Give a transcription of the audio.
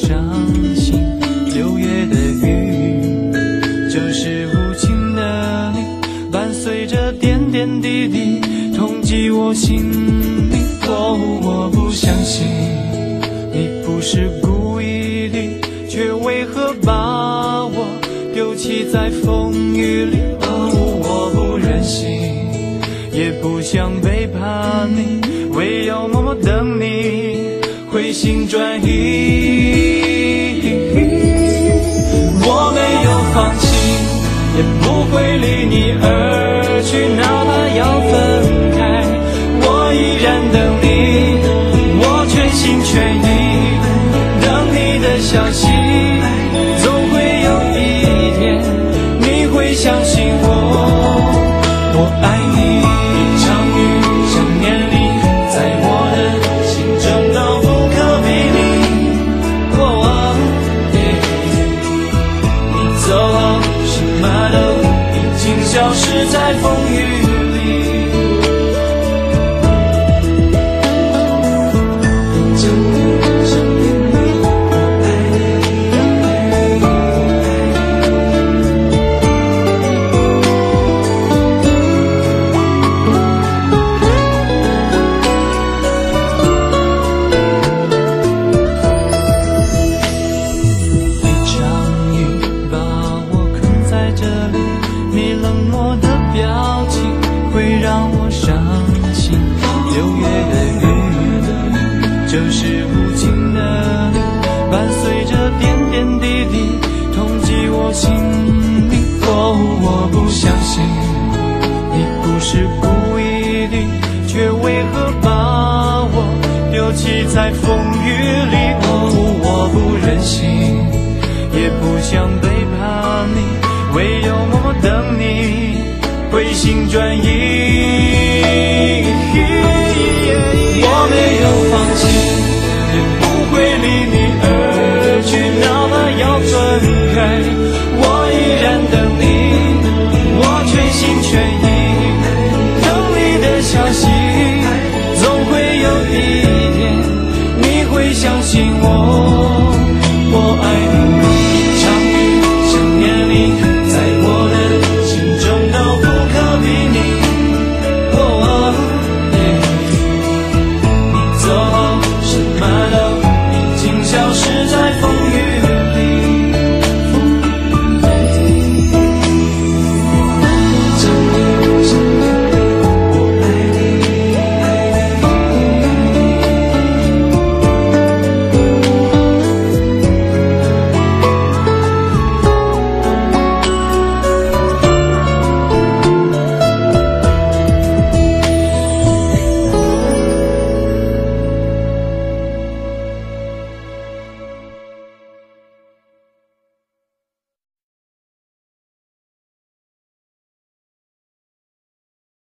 伤心。6月的雨，就是无情的你，伴随着点点滴滴，痛击我心里。我不相信你不是故意的，却为何把我丢弃在风雨里？我不忍心，也不想背叛你，唯有默默等你回心转意。我没有放弃，也不会离你而去，哪怕要分开，我依然等你，我全心全意等你的消息。总会有一天你会相信我爱你。一场雨，想念你，在我的心中都不可比拟。你走后，什么都已经消失在风雨里。你冷漠的表情会让我伤心。6月的雨，就是无情的你，伴随着点点滴滴，痛击我心里。我不相信你不是故意的，却为何把我丢弃在风雨里？我不忍心，也不想背叛你，唯有默默等你回心转意。